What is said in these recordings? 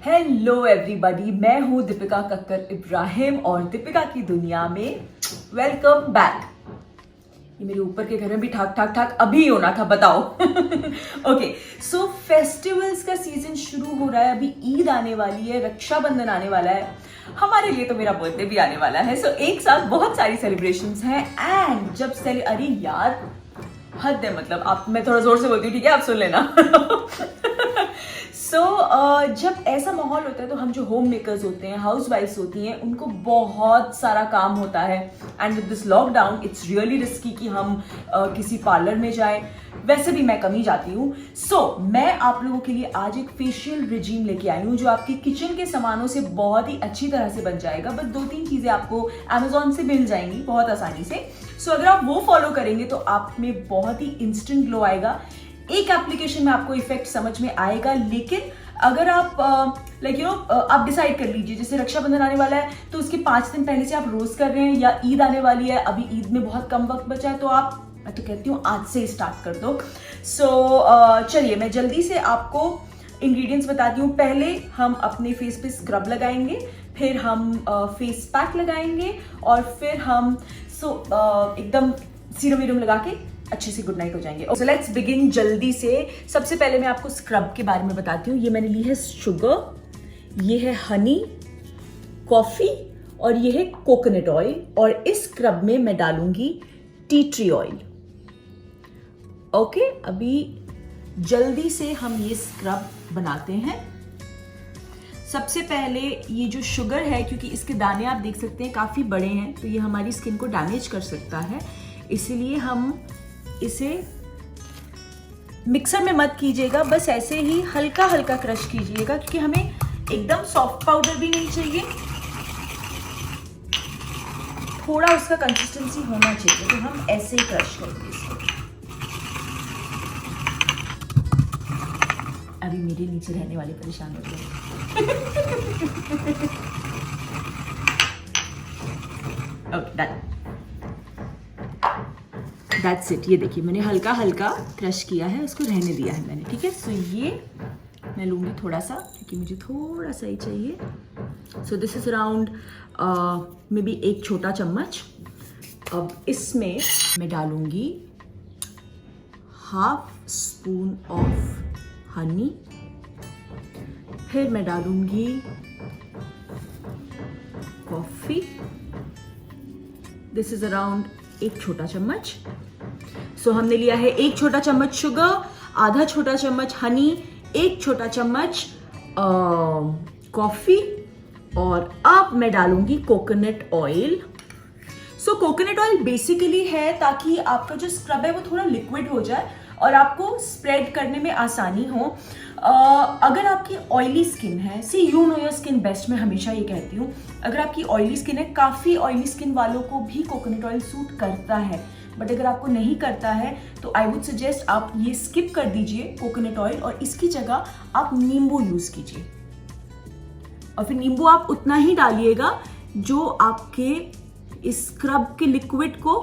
Hello everybody, मैं हूँ दीपिका कक्कर इब्राहिम और दीपिका की दुनिया में वेलकम बैक। ये मेरे ऊपर के घर में भी ठाक ठाक ठाक अभी होना था, बताओ। ओके, सो फेस्टिवल्स का सीजन शुरू हो रहा है, अभी ईद आने वाली है, रक्षाबंधन आने वाला है, हमारे लिए तो मेरा बर्थडे भी आने वाला है। सो एक साथ बहुत सारी सेलिब्रेशंस हैं एंड जब अरे यार हद है, मतलब आप, मैं थोड़ा जोर से बोलती हूँ, ठीक है, आप सुन लेना। जब ऐसा माहौल होता है तो हम जो होम मेकर्स होते हैं, हाउस वाइफ्स होती हैं, उनको बहुत सारा काम होता है and with this lockdown it's really risky कि हम किसी पार्लर में जाएं। वैसे भी मैं कम ही जाती हूँ। मैं आप लोगों के लिए आज एक फेशियल रिजीम लेके आई हूँ जो आपके किचन के सामानों से बहुत ही अच्छी तरह से बन जाएगा। बस 2-3 चीजें आपको अमेजोन से मिल जाएंगी बहुत आसानी से। अगर आप वो फॉलो करेंगे तो आप में बहुत ही इंस्टेंट ग्लो आएगा। एक एप्लीकेशन में आपको इफेक्ट समझ में आएगा, लेकिन अगर आप आप डिसाइड कर लीजिए, जैसे रक्षाबंधन आने वाला है तो उसके 5 दिन पहले से आप रोज कर रहे हैं, या ईद आने वाली है, अभी ईद में बहुत कम वक्त बचा है, तो आप, मैं तो कहती हूँ आज से ही स्टार्ट कर दो। चलिए मैं जल्दी से आपको इंग्रेडिएंट्स बताती हूँ। पहले हम अपने फेस पे स्क्रब लगाएंगे, फिर हम फेस पैक लगाएंगे और फिर हम एकदम सीरम वीरम लगा के अच्छे से गुड नाइट हो जाएंगे। सो लेट्स बिगिन जल्दी से। सबसे पहले मैं आपको स्क्रब के बारे में बताती हूँ। ये मैंने ली है शुगर, ये है हनी, कॉफी और ये है कोकोनट ऑयल, और इस स्क्रब में मैं डालूंगी टी ट्री ऑयल। ओके, अभी जल्दी से हम ये स्क्रब बनाते हैं। सबसे पहले ये जो शुगर है, क्योंकि इसके दाने आप देख सकते हैं काफी बड़े हैं, तो ये हमारी स्किन को डैमेज कर सकता है, इसीलिए हम इसे मिक्सर में मत कीजिएगा, बस ऐसे ही हल्का हल्का क्रश कीजिएगा, क्योंकि हमें एकदम सॉफ्ट पाउडर भी नहीं चाहिए, थोड़ा उसका कंसिस्टेंसी होना चाहिए, तो हम ऐसे ही क्रश करेंगे इसको। अभी मेरे नीचे रहने वाले परेशान हो गए। Okay, done, that's it. ये देखिए मैंने हल्का हल्का क्रश किया है, उसको रहने दिया है मैंने, ठीक है। ये मैं लूँगी थोड़ा सा, क्योंकि मुझे थोड़ा सा ही चाहिए। This is around may be 1 छोटा चम्मच। अब इसमें मैं डालूंगी 1/2 स्पून ऑफ हनी, फिर मैं डालूंगी कॉफी, दिस इज अराउंड 1 छोटा चम्मच। हमने लिया है 1 छोटा चम्मच शुगर, आधा छोटा चम्मच हनी, 1 छोटा चम्मच कॉफी, और अब मैं डालूंगी coconut oil. Coconut oil basically है ताकि आपका जो स्क्रब है वो थोड़ा लिक्विड हो जाए और आपको स्प्रेड करने में आसानी हो। अगर आपकी ऑयली स्किन है, see you know your skin best, मैं हमेशा ये कहती हूँ, अगर आपकी ऑयली स्किन है, काफ़ी ऑयली स्किन वालों को भी कोकोनट ऑयल सूट करता है, बट अगर आपको नहीं करता है तो आई वुड सजेस्ट आप ये स्किप कर दीजिए कोकोनट ऑयल, और इसकी जगह आप नींबू यूज कीजिए। और फिर नींबू आप उतना ही डालिएगा जो आपके इस स्क्रब के लिक्विड को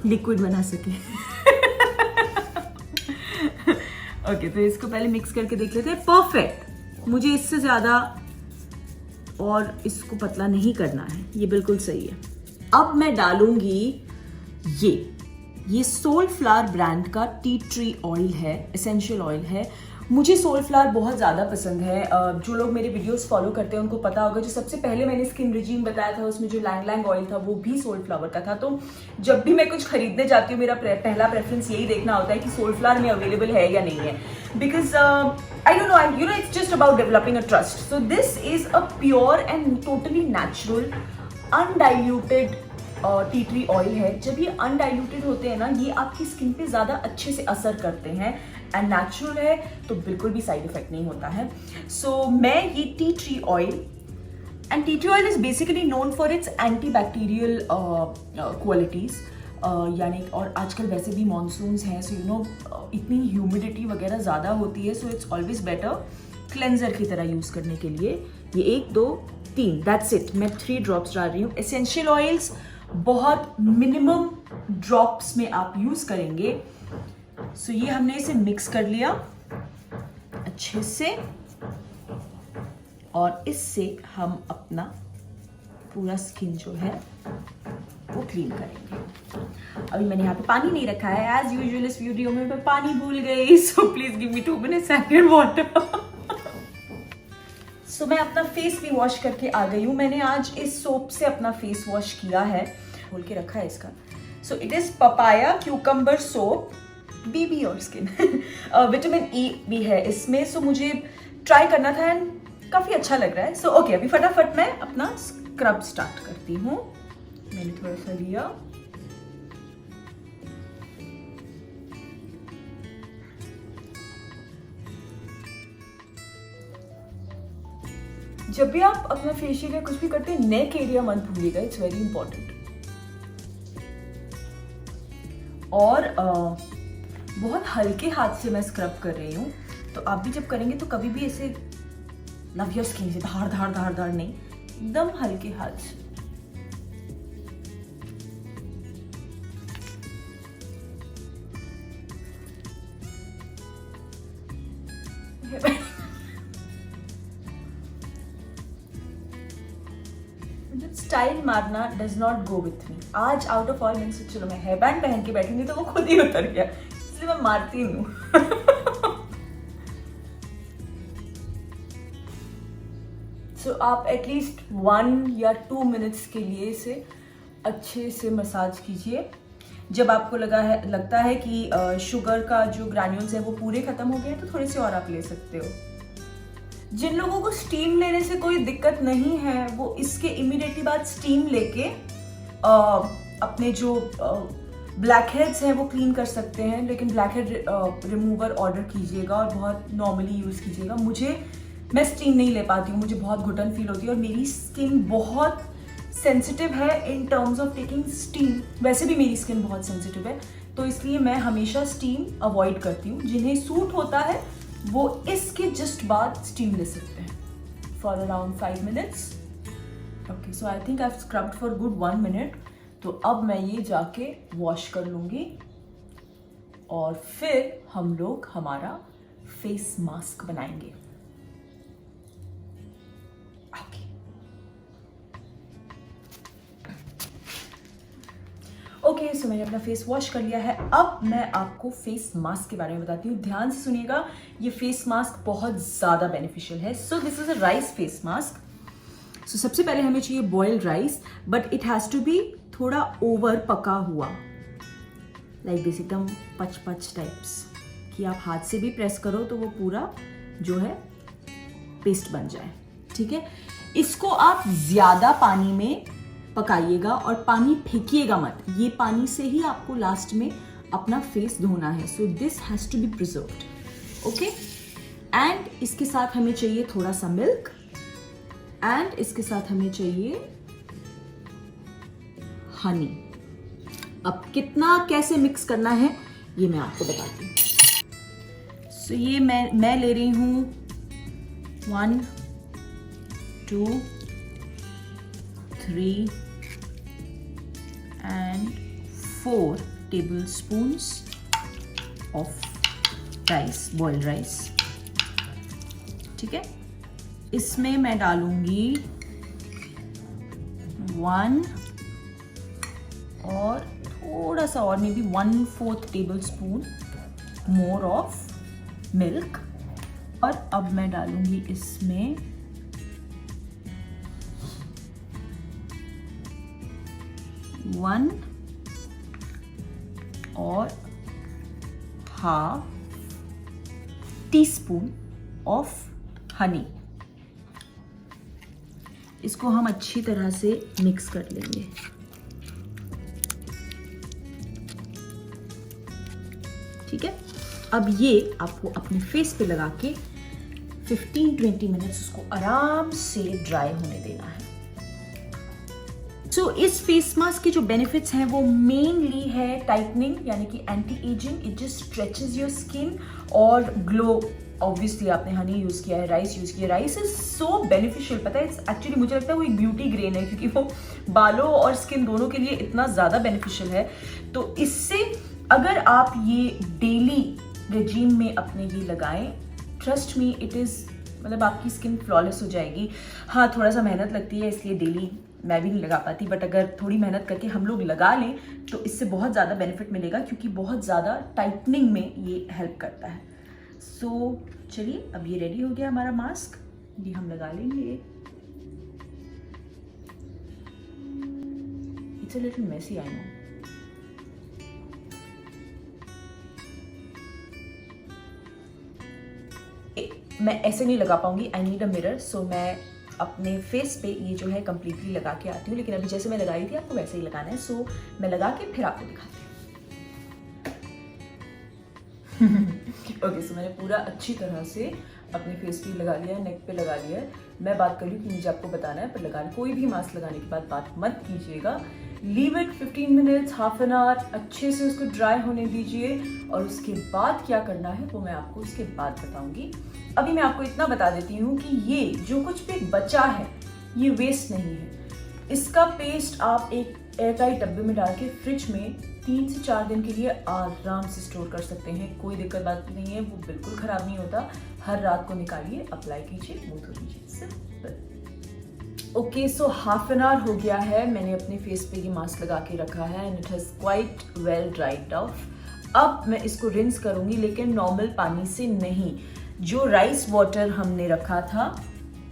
लिक्विड बना सके। ओके, तो इसको पहले मिक्स करके देख लेते हैं। परफेक्ट, मुझे इससे ज्यादा और इसको पतला नहीं करना है, ये बिल्कुल सही है। अब मैं डालूंगी ये सोलफ्लावर ब्रांड का टी ट्री ऑयल है, एसेंशियल ऑयल है। मुझे सोलफ्लावर बहुत ज़्यादा पसंद है। जो लोग मेरे वीडियोस फॉलो करते हैं उनको पता होगा, जो सबसे पहले मैंने स्किन रिजीम बताया था उसमें जो लैंग लैंग ऑयल था वो भी सोलफ्लावर का था। तो जब भी मैं कुछ खरीदने जाती हूँ, मेरा पहला प्रेफरेंस यही देखना होता है कि सोलफ्लावर में अवेलेबल है या नहीं है, because I don't know, you know, it's just about developing a trust. So this is a pure and totally natural undiluted tea tree oil है। जब ये अनडाइल्यूटेड होते हैं ना, ये आपकी स्किन पे ज़्यादा अच्छे से असर करते हैं, एंड नेचुरल है तो बिल्कुल भी साइड इफेक्ट नहीं होता है। मैं ये tea tree oil, and tea tree oil is basically known for its anti bacterial qualities, यानी, और आजकल वैसे भी मानसून्स हैं, सो यू नो इतनी ह्यूमिडिटी वगैरह ज़्यादा होती है, so it's always better cleanser की तरह यूज़ करने के लिए। ये 1 2 3, दैट्स इट। मैं 3 ड्रॉप्स डाल रही हूँ। एसेंशियल ऑयल्स बहुत मिनिमम ड्रॉप्स में आप यूज करेंगे। ये हमने इसे मिक्स कर लिया अच्छे से। और इससे हम अपना पूरा स्किन जो है वो क्लीन करेंगे। अभी मैंने यहाँ पे पानी नहीं रखा है, एज यूजुअल इस वीडियो में मैं पानी भूल गई, so please give me 2 minutes and get water. So मैं अपना फेस भी वॉश करके आ गई हूँ। मैंने आज इस सोप से अपना फेस वॉश किया है, खोल के रखा है इसका। So it is papaya cucumber soap, बीबी और स्किन। विटामिन ई भी है इसमें, सो मुझे ट्राई करना था एंड काफी अच्छा लग रहा है। सो ओके, अभी फटाफट मैं अपना स्क्रब स्टार्ट करती हूँ। मैंने थोड़ा सा लिया, जब भी आप अपना फेशियल या कुछ भी करते हैं नेक एरिया मत भूलिएगा, इट्स वेरी इंपॉर्टेंट। और बहुत हल्के हाथ से मैं स्क्रब कर रही हूँ, तो आप भी जब करेंगे तो कभी भी ऐसे लव योर स्किन से धार धार धार धार नहीं, एकदम हल्के हाथ से। स्टाइल मारना does not go with me. आज आउट ऑफ ऑल मैंने सोचा चलो मैं हेयर बैंड पहन के बैठूंगी तो वो खुद ही उतर गया, इसलिए मैं मारती नहीं हूँ। सो आप एटलीस्ट 1 या 2 मिनट्स के लिए इसे अच्छे से मसाज कीजिए। जब आपको लगता है कि शुगर का जो ग्रैन्यूल्स है वो पूरे खत्म हो गए हैं तो थोड़े से और आप ले सकते हो। जिन लोगों को स्टीम लेने से कोई दिक्कत नहीं है वो इसके इमीडिएटली बाद स्टीम लेके अपने जो ब्लैक हेड्स हैं वो क्लीन कर सकते हैं, लेकिन ब्लैक हेड रिमूवर ऑर्डर कीजिएगा और बहुत नॉर्मली यूज़ कीजिएगा। मैं स्टीम नहीं ले पाती हूँ, मुझे बहुत घुटन फील होती है और मेरी स्किन बहुत सेंसिटिव है in terms of taking steam. वैसे भी मेरी स्किन बहुत सेंसिटिव है, तो इसलिए मैं हमेशा स्टीम अवॉइड करती हूँ। जिन्हें सूट होता है वो इसके जस्ट बाद स्टीम ले सकते हैं for around 5 minutes। Okay, so I think I have scrubbed for good 1 minute। तो अब मैं ये जाके वॉश कर लूंगी और फिर हम लोग हमारा फेस मास्क बनाएंगे। ओके, सो मैंने अपना फेस वॉश कर लिया है। अब मैं आपको फेस मास्क के बारे में बताती हूँ, ध्यान से सुनिएगा। ये फेस मास्क बहुत ज़्यादा बेनिफिशियल है। So this is a rice face mask. So सबसे पहले हमें चाहिए boiled rice, but it has to be थोड़ा ओवर पका हुआ, लाइक दिस, एकदम पच पच टाइप्स, कि आप हाथ से भी प्रेस करो तो वो पूरा जो है पेस्ट बन जाए। ठीक है, इसको आप ज़्यादा पानी में पकाइएगा और पानी फेंकिएगा मत, ये पानी से ही आपको लास्ट में अपना फेस धोना है। So this has to be preserved. Okay, and इसके साथ हमें चाहिए थोड़ा सा मिल्क, एंड इसके साथ हमें चाहिए हनी। अब कितना कैसे मिक्स करना है ये मैं आपको बताती हूँ। सो ये मैं ले रही हूँ 1 2 3 and 4 tablespoons of rice, boiled rice। ठीक है, इसमें मैं डालूंगी 1 और थोड़ा सा और, may be 1/4 tablespoon more of milk. और अब मैं डालूंगी इसमें 1 और ½ टीस्पून ऑफ हनी। इसको हम अच्छी तरह से मिक्स कर लेंगे। ठीक है, अब ये आपको अपने फेस पे लगा के 15-20 मिनट्स उसको आराम से ड्राई होने देना है। सो इस फेस मास्क के जो बेनिफिट्स हैं वो मेनली है टाइटनिंग, यानी कि anti ageing. It just stretches your skin और ग्लो। ऑब्वियसली आपने हनी यूज किया है, राइस यूज किया है। राइस इज सो बेनिफिशियल, पता है, इट्स एक्चुअली मुझे लगता है वो एक ब्यूटी ग्रेन है, क्योंकि वो बालों और स्किन दोनों के लिए इतना ज्यादा बेनिफिशियल है। तो इससे अगर आप ये डेली रेजीम में अपने ये लगाएं, ट्रस्ट मी, इट इज मतलब आपकी स्किन फ्लॉलेस हो जाएगी। हाँ, थोड़ा सा मेहनत लगती है, इसलिए डेली मैं भी नहीं लगा पाती, बट अगर थोड़ी मेहनत करके हम लोग लगा लें तो इससे बहुत ज़्यादा बेनिफिट मिलेगा, क्योंकि बहुत ज़्यादा टाइटनिंग में ये हेल्प करता है। सो चलिए, अब ये रेडी हो गया हमारा मास्क, ये हम लगा लेंगे। It's a little messy, I know. मैं ऐसे नहीं लगा पाऊंगी, आई नीड अ मिरर, सो मैं अपने फेस पे ये जो है कम्प्लीटली लगा के आती हूँ। लेकिन अभी जैसे मैं लगाई थी आपको वैसे ही लगाना है, सो मैं लगा के फिर आपको दिखाती हूँ। ओके, सो मैंने पूरा अच्छी तरह से अपने फेस पे लगा लिया है, नेक पे लगा लिया है। मैं बात कर रही हूँ कि मुझे आपको बताना है, पर लगाने कोई भी मास्क लगाने के बाद बात मत कीजिएगा। Leave it 15 minutes, half an hour, अच्छे से उसको ड्राई होने दीजिए, और उसके बाद क्या करना है वो मैं आपको उसके बाद बताऊंगी। अभी मैं आपको इतना बता देती हूँ कि ये जो कुछ भी बचा है ये वेस्ट नहीं है। इसका पेस्ट आप एक एयरटाइट डब्बे में डाल के फ्रिज में 3 से 4 दिन के लिए आराम से स्टोर कर सकते हैं। कोई दिक्कत बात नहीं है, वो बिल्कुल खराब नहीं होता। हर रात को निकालिए, अप्लाई कीजिए, मुंह धो लीजिए, simple. Okay, so half an hour हो गया है, मैंने अपने फेस पे ये मास्क लगा के रखा है and it has quite well dried of. अब मैं इसको रिंस करूंगी, लेकिन नॉर्मल पानी से नहीं। जो राइस वाटर हमने रखा था,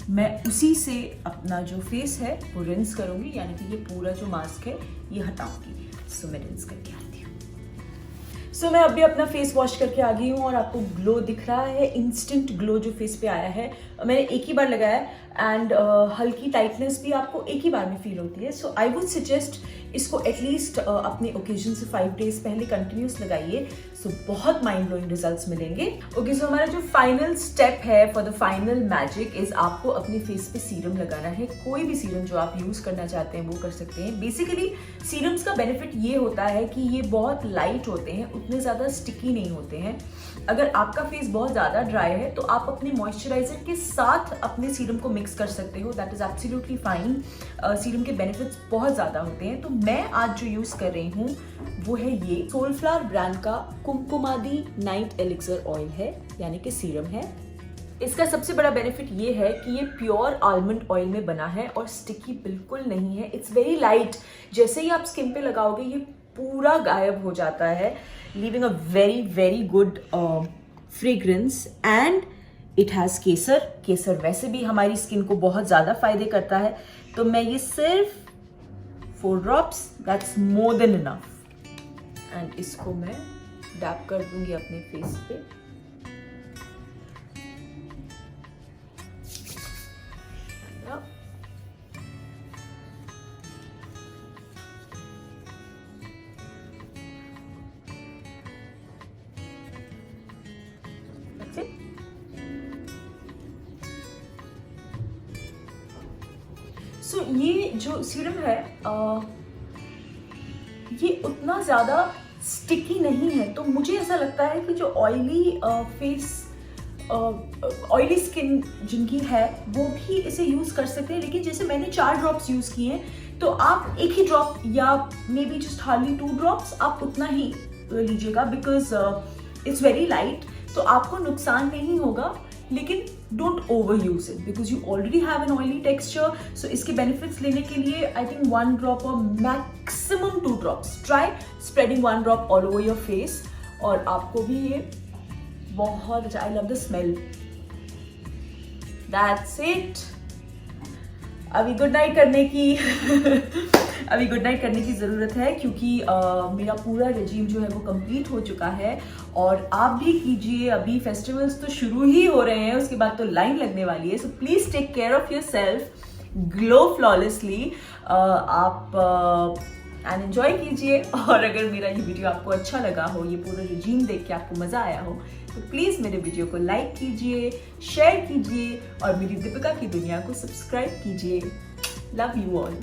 मैं उसी से अपना जो फेस है वो रिंस करूंगी, यानी कि ये पूरा जो मास्क है ये हटाऊंगी। सो मैं रिंस करके आती हूँ। सो मैं अभी अपना फेस वॉश करके आ गई हूँ और आपको ग्लो दिख रहा है, इंस्टेंट ग्लो जो फेस पे आया है। मैंने एक ही बार लगाया एंड हल्की टाइटनेस भी आपको एक ही बार में फील होती है। सो आई वुड सजेस्ट इसको एटलीस्ट अपने ओकेजन से 5 डेज पहले कंटिन्यूस लगाइए, सो बहुत माइंड ब्लोइंग रिजल्ट्स मिलेंगे। ओके, सो हमारा जो फाइनल स्टेप है for the final magic is आपको अपने फेस पे सीरम लगाना है। कोई भी सीरम जो आप यूज करना चाहते हैं वो कर सकते हैं। बेसिकली सीरम्स का बेनिफिट ये होता है कि ये बहुत लाइट होते हैं, उतने ज्यादा स्टिकी नहीं होते हैं। अगर आपका फेस बहुत ज्यादा ड्राई है तो आप अपने मॉइस्चराइजर के साथ अपने सीरम को मिक्स कर सकते हो, that is absolutely fine. Serum के बेनिफिट्स बहुत ज्यादा होते हैं। तो मैं आज जो यूज कर रही हूँ वो है ये सोलफ्लावर ब्रांड का कुमकुमादी नाइट एलिक्सर ऑयल है, यानी कि सीरम है। इसका सबसे बड़ा बेनिफिट ये है कि ये प्योर आलमंड ऑयल में बना है और स्टिकी बिल्कुल नहीं है। इट्स वेरी लाइट, जैसे ही आप स्किन पे लगाओगे ये पूरा गायब हो जाता है, leaving a very very good fragrance. And it has kesar. केसर वैसे भी हमारी स्किन को बहुत ज्यादा फायदे करता है, तो मैं ये सिर्फ 4 drops, that's more than enough. And इसको मैं डैप कर दूंगी अपने फेस पे। सो ये जो सीरम है ये उतना ज्यादा स्टिकी नहीं है, तो मुझे ऐसा लगता है कि जो ऑयली फेस ऑयली स्किन जिनकी है वो भी इसे यूज कर सकते हैं। लेकिन जैसे मैंने 4 ड्रॉप्स यूज किए हैं, तो आप एक ही ड्रॉप या may be just hardly 2 drops आप उतना ही लीजिएगा, बिकॉज इट्स वेरी लाइट, तो आपको नुकसान नहीं होगा। लेकिन don't over use it because you already have an oily texture. So इसके बेनिफिट्स लेने के लिए आई थिंक 1 ड्रॉप और maximum 2 drops. Try spreading 1 drop all over your face, और आपको भी ये बहुत अच्छा। I love the smell. That's it. अभी गुड नाइट करने की अभी गुड नाइट करने की ज़रूरत है, क्योंकि मेरा पूरा रेजीम जो है वो कंप्लीट हो चुका है। और आप भी कीजिए, अभी फेस्टिवल्स तो शुरू ही हो रहे हैं, उसके बाद तो लाइन लगने वाली है। So please take care of yourself, glow flawlessly, आप एंड एंजॉय कीजिए। और अगर मेरा ये वीडियो आपको अच्छा लगा हो, ये पूरा रेजीम देख के आपको मज़ा आया हो, तो प्लीज़ मेरे वीडियो को लाइक कीजिए, शेयर कीजिए और मेरी दीपिका की दुनिया को सब्सक्राइब कीजिए। Love you all.